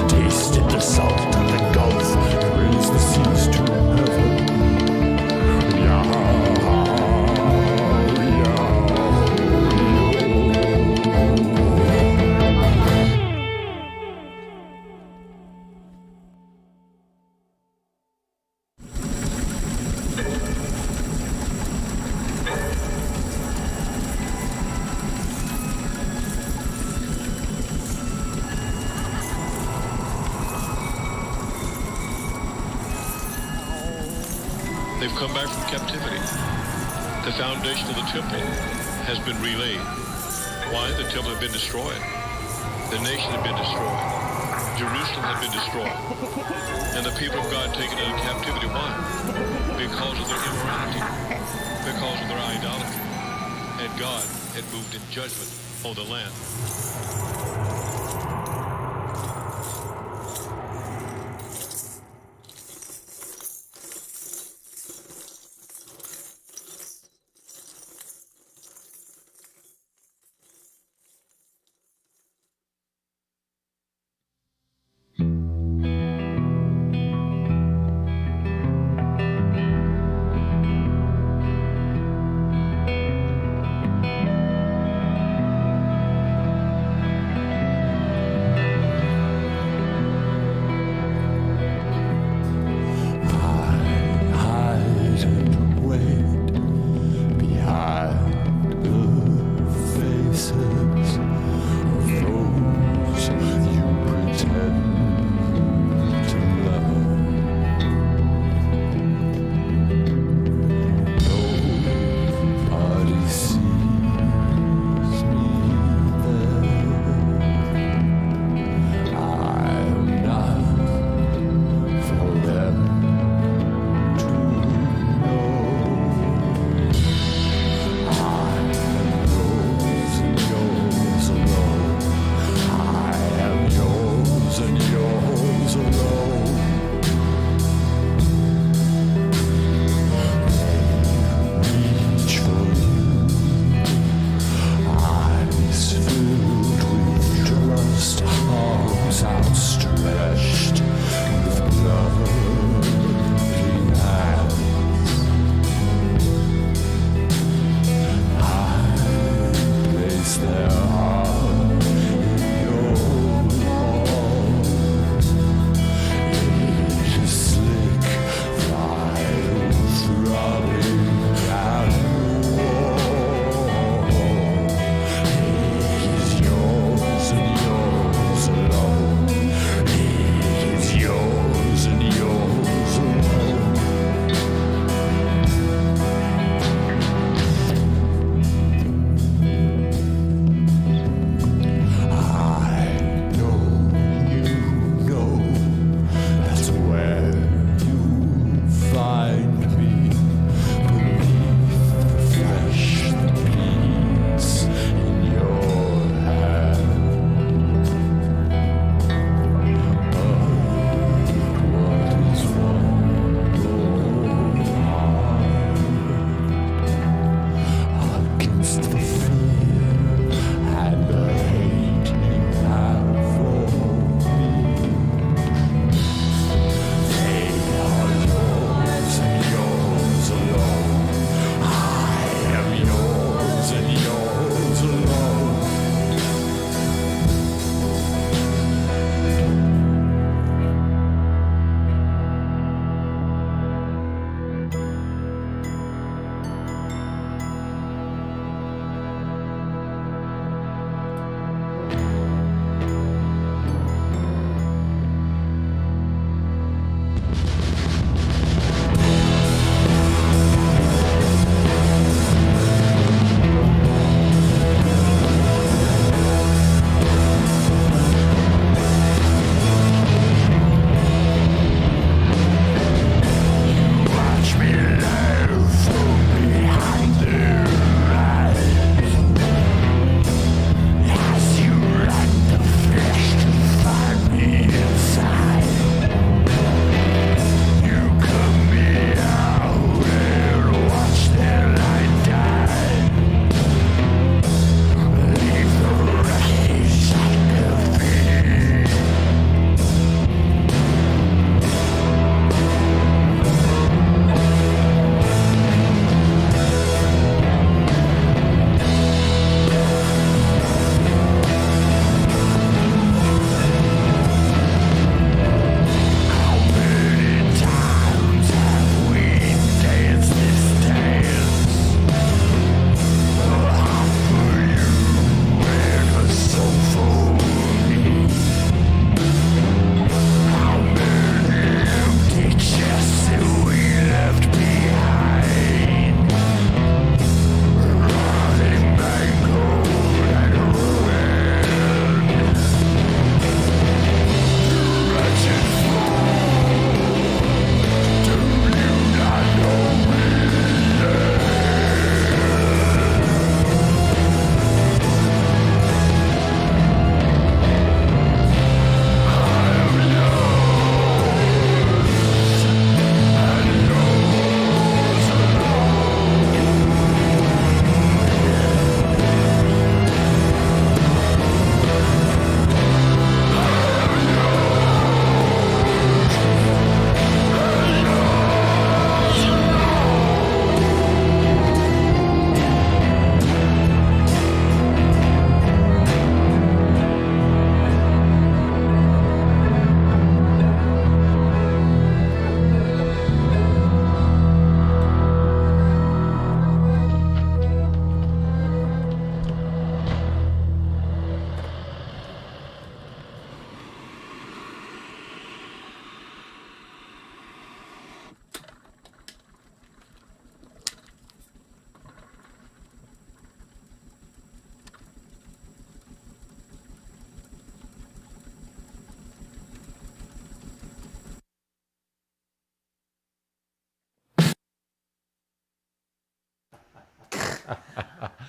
Tasted the salt of the Gulf and raised the seas to heaven. Yeah. They've come back from captivity. The foundation of the temple has been relaid. Why? The temple had been destroyed. The nation had been destroyed. Jerusalem had been destroyed. And the people of God taken into captivity. Why? Because of their immorality. Because of their idolatry. And God had moved in judgment on the land.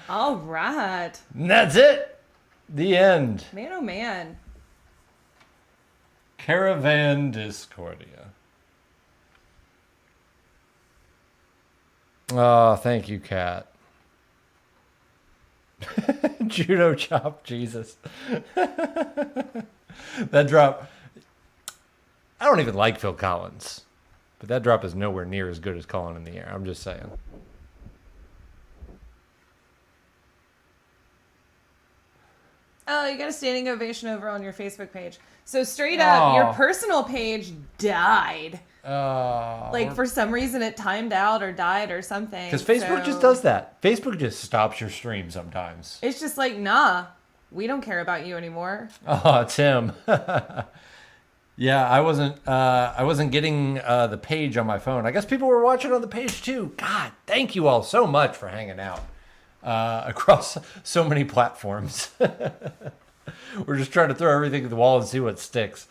All right. And that's it. The end. Man, oh man. Caravan Discordia. Oh, thank you, Kat. Judo chop, Jesus. That drop. I don't even like Phil Collins, but that drop is nowhere near as good as Calling in the Air. I'm just saying. Oh, you got a standing ovation over on your Facebook page. So straight up, your personal page died. Like for some reason it timed out or died or something. Because Facebook just does that. Facebook just stops your stream sometimes. It's just like, nah, we don't care about you anymore. Oh, Tim. Yeah, I wasn't getting the page on my phone. I guess people were watching on the page too. God, thank you all so much for hanging out across so many platforms. We're just trying to throw everything at the wall and see what sticks.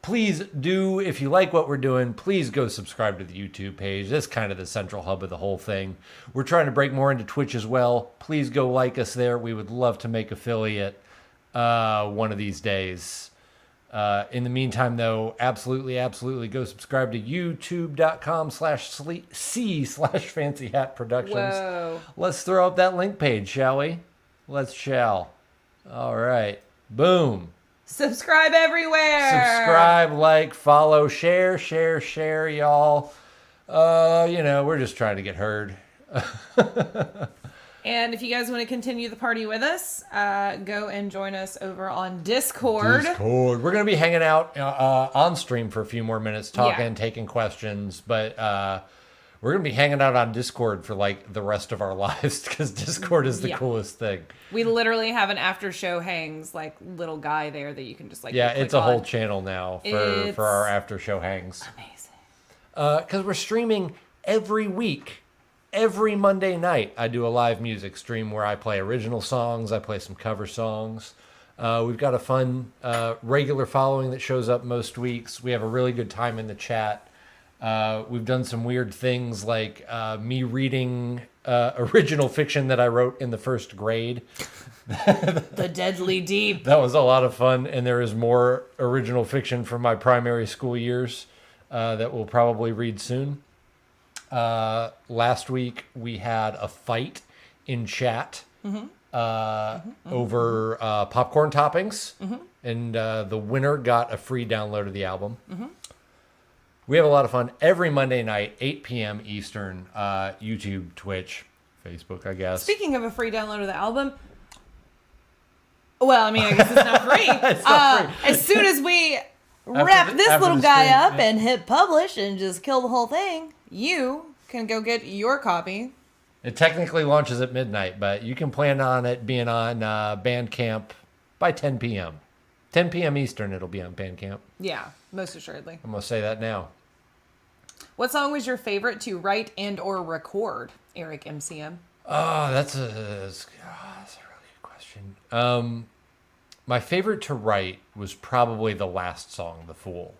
Please do, if you like what we're doing, please go subscribe to the YouTube page. That's kind of the central hub of the whole thing. We're trying to break more into Twitch as well. Please go like us there. We would love to make affiliate one of these days. In the meantime, though, absolutely go subscribe to youtube.com/c/fancyhatproductions. Whoa. Let's throw up that link page, shall we? All right. Boom. Subscribe everywhere. Subscribe, like, follow, share, y'all. We're just trying to get heard. And if you guys want to continue the party with us, go and join us over on Discord. We're going to be hanging out on stream for a few more minutes, talking, taking questions, but we're going to be hanging out on Discord for like the rest of our lives because Discord is the coolest thing. We literally have an after show hangs like little guy there that you can just like it's a whole channel now for our after show hangs. Amazing. Because we're streaming every week. Every Monday night, I do a live music stream where I play original songs. I play some cover songs. We've got a fun regular following that shows up most weeks. We have a really good time in the chat. We've done some weird things like me reading original fiction that I wrote in the first grade. The Deadly Deep. That was a lot of fun. And there is more original fiction from my primary school years that we'll probably read soon. Last week we had a fight in chat over popcorn toppings, and the winner got a free download of the album. We have a lot of fun every Monday night, 8 p.m. Eastern, YouTube, Twitch, Facebook, I guess. Speaking of a free download of the album, well, I mean, I guess it's not free. It's not free. As soon as we wrap this little guy up and hit publish and just kill the whole thing, you can go get your copy. It technically launches at midnight, but you can plan on it being on Bandcamp by 10 p.m. 10 p.m. Eastern, it'll be on Bandcamp. Yeah, most assuredly. I'm going to say that now. What song was your favorite to write and or record, Eric MCM? Oh, that's a really good question. My favorite to write was probably the last song, The Fool.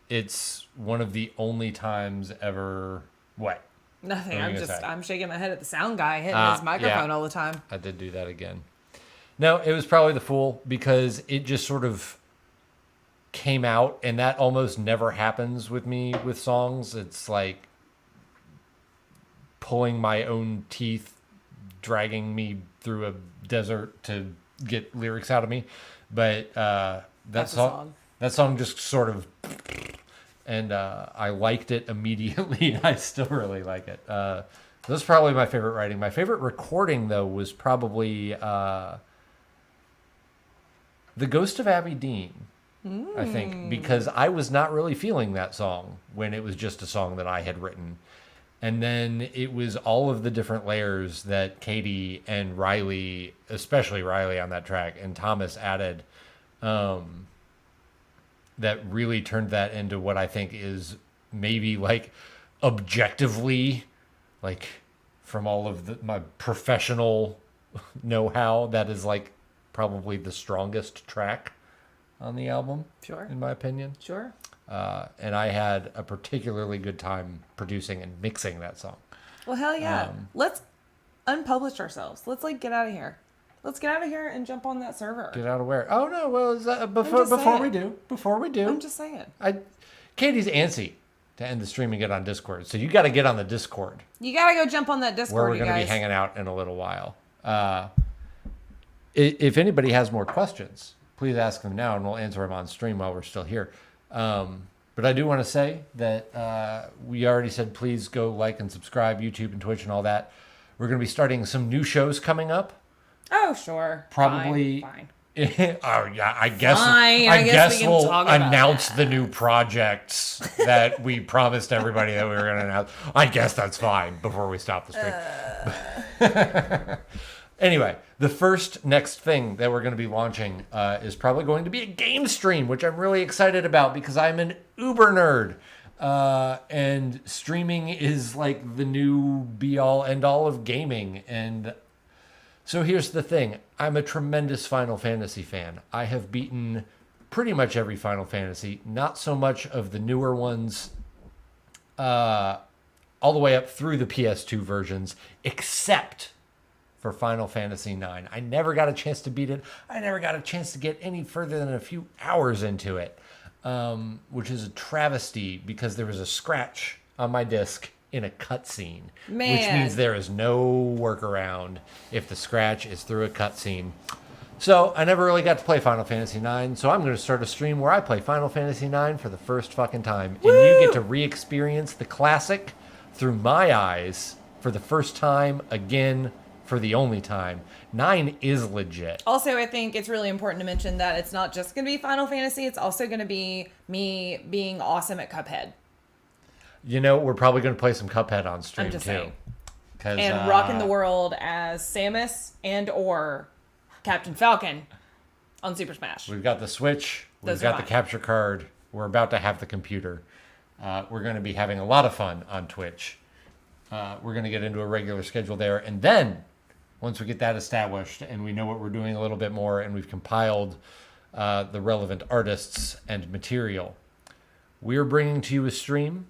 It's one of the only times ever... What? Nothing. What I'm shaking my head at the sound guy hitting his microphone all the time. I did do that again. No, it was probably The Fool because it just sort of came out, and that almost never happens with me with songs. It's like pulling my own teeth, dragging me through a desert to get lyrics out of me. But that song just sort of... And I liked it immediately. I still really like it. That's probably my favorite writing. My favorite recording, though, was probably The Ghost of Abby Dean, I think. Because I was not really feeling that song when it was just a song that I had written. And then it was all of the different layers that Katie and Riley, especially Riley on that track, and Thomas added... that really turned that into what I think is maybe like objectively, like from all of my professional know-how, that is like probably the strongest track on the album. Sure. In my opinion. Sure. And I had a particularly good time producing and mixing that song. Well, hell yeah. Let's unpublish ourselves. Let's like get out of here. Let's get out of here and jump on that server. Get out of where? Oh no! Well, is that, before we do, I'm just saying. Katie's antsy to end the stream and get on Discord. So you got to get on the Discord. You gotta go jump on that Discord. Where we're going to be hanging out in a little while. If anybody has more questions, please ask them now, and we'll answer them on stream while we're still here. But I do want to say that we already said please go like and subscribe, YouTube and Twitch and all that. We're going to be starting some new shows coming up. Oh, sure. Probably. Fine. Oh yeah, I guess. Fine. I guess we can we'll talk about announce that. the new projects that we promised everybody that we were going to announce. I guess that's fine before we stop the stream. Anyway, the next thing that we're going to be launching is probably going to be a game stream, which I'm really excited about because I'm an uber nerd. And streaming is like the new be-all, end-all of gaming. And so here's the thing. I'm a tremendous Final Fantasy fan. I have beaten pretty much every Final Fantasy, not so much of the newer ones, all the way up through the PS2 versions, except for Final Fantasy IX. I never got a chance to beat it. I never got a chance to get any further than a few hours into it, which is a travesty because there was a scratch on my disc in a cutscene, which means there is no workaround if the scratch is through a cutscene. So I never really got to play Final Fantasy IX, so I'm going to start a stream where I play Final Fantasy IX for the first fucking time. Woo! And you get to re-experience the classic through my eyes for the first time, again, for the only time. 9 is legit. Also, I think it's really important to mention that it's not just going to be Final Fantasy, it's also going to be me being awesome at Cuphead. You know, we're probably going to play some Cuphead on stream, I'm just too. saying. And rocking the world as Samus and or Captain Falcon on Super Smash. We've got the Switch. Those We've got are the fine. capture card. We're about to have the computer. We're going to be having a lot of fun on Twitch. We're going to get into a regular schedule there. And then, once we get that established and we know what we're doing a little bit more and we've compiled the relevant artists and material, we're bringing to you a stream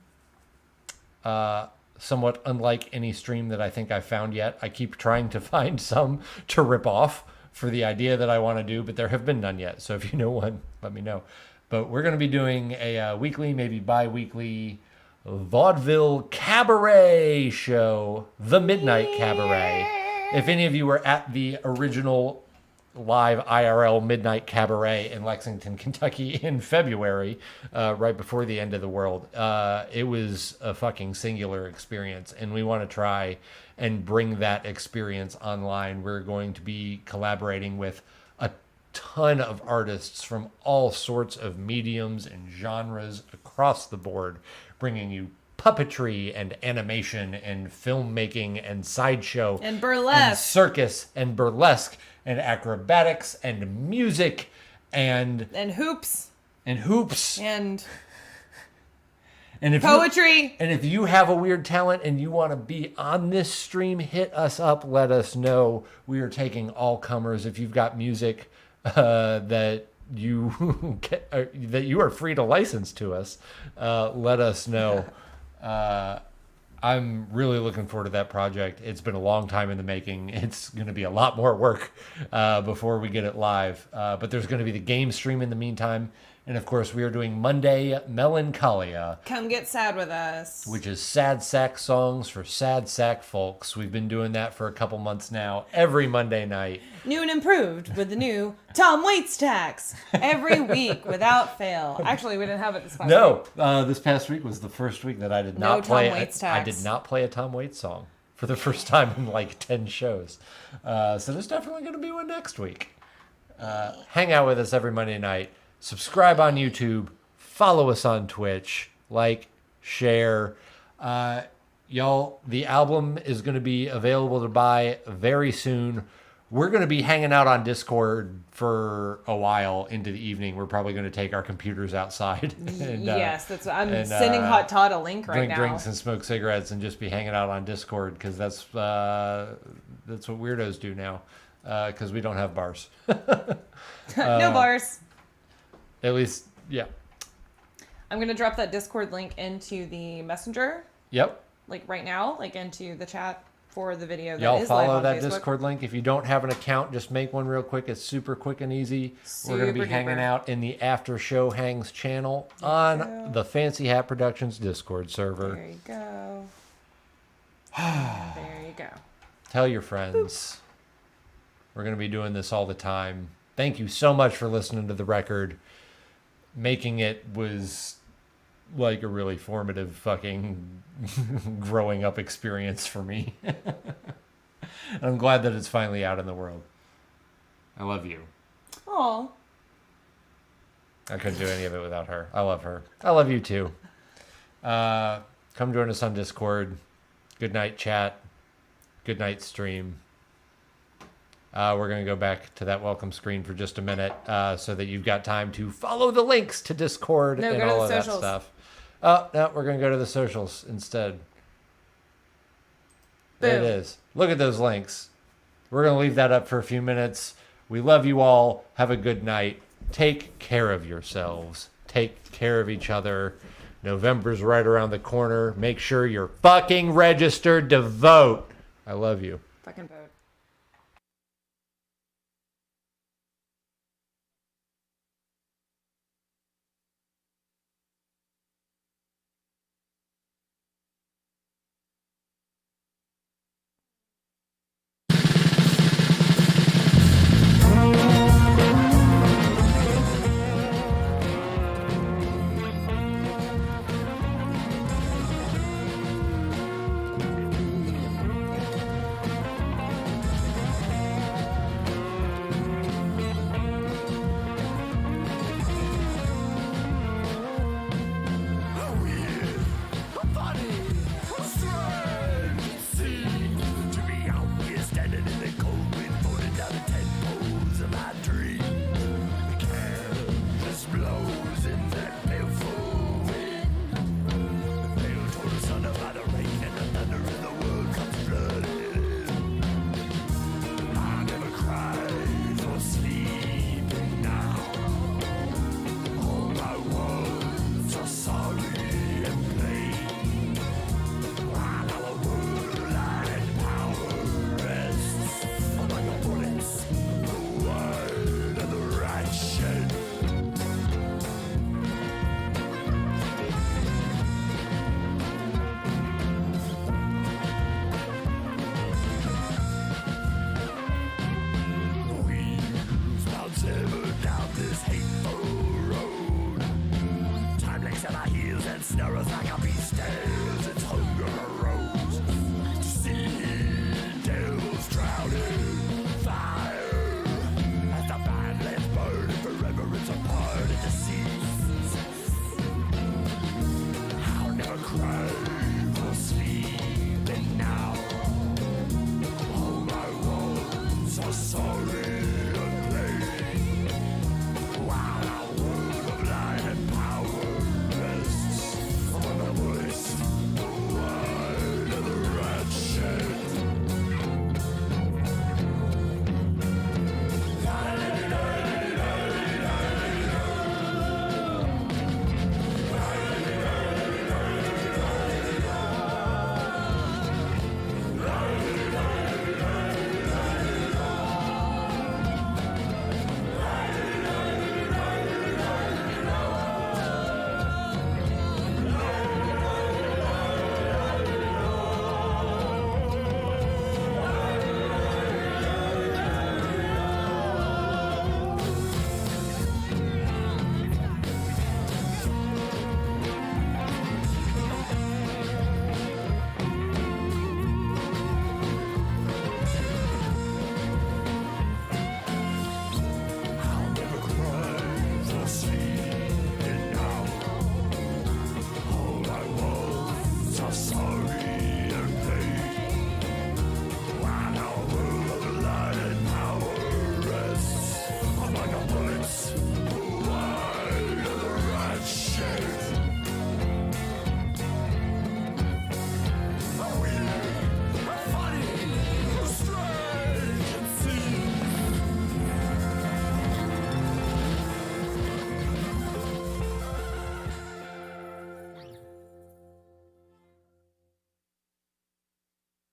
somewhat unlike any stream that I think I've found yet. I keep trying to find some to rip off for the idea that I want to do, but there have been none yet. So if you know one, let me know. But we're going to be doing a weekly, maybe bi-weekly vaudeville cabaret show, The Midnight Cabaret. If any of you were at the original live IRL Midnight Cabaret in Lexington, Kentucky in February, right before the end of the world, it was a fucking singular experience, and we want to try and bring that experience online. We're going to be collaborating with a ton of artists from all sorts of mediums and genres across the board, bringing you puppetry and animation and filmmaking and sideshow And burlesque. and circus and burlesque and acrobatics and music and hoops hoops and and if poetry. and if you have a weird talent and you want to be on this stream, hit us up. Let us know. We are taking all comers. If you've got music that you that you are free to license to us, let us know. I'm really looking forward to that project. It's been a long time in the making. It's going to be a lot more work before we get it live. But there's going to be the game stream in the meantime. And of course, we are doing Monday Melancholia, Come get sad with us. which is sad sack songs for sad sack folks. We've been doing that for a couple months now, every Monday night. New and improved with the new Tom Waits tax every week without fail. Actually, we didn't have it this past week. No, this past week was the first week that I did No not play. Tom Waits I tax. did not play a Tom Waits song for the first time in like 10 shows. So there's definitely going to be one next week. Hang out with us every Monday night. Subscribe on YouTube. Follow us on Twitch. Like, share. Y'all, the album is going to be available to buy very soon. We're going to be hanging out on Discord for a while into the evening. We're probably going to take our computers outside. And, Yes, that's. I'm sending Hot Todd a link right drink now. drinks and smoke cigarettes and just be hanging out on Discord because that's what weirdos do now because we don't have bars. No bars. At least, yeah. I'm gonna drop that Discord link into the messenger. Yep. like right now, like into the chat for the video that Y'all is live follow on that Facebook. Discord link. If you don't have an account, just make one real quick. It's super quick and easy. We're going to be Super hanging duper. out in the After Show Hangs channel on the Fancy Hat Productions Discord server. There you go. There you go. Tell your friends. We're going to be doing this all the time. Thank you so much for listening to the record. Making it was like a really formative fucking growing up experience for me. And I'm glad that it's finally out in the world. I love you. Aw. I couldn't do any of it without her. I love her. I love you too. Come join us on Discord. Good night, chat. Good night, stream. We're going to go back to that welcome screen for just a minute so that you've got time to follow the links to Discord No, and go to all the of that socials. stuff. Oh, no, we're going to go to the socials instead. There it Boom. is. Look at those links. We're going to leave that up for a few minutes. We love you all. Have a good night. Take care of yourselves. Take care of each other. November's right around the corner. Make sure you're fucking registered to vote. I love you. Fucking vote. Cry.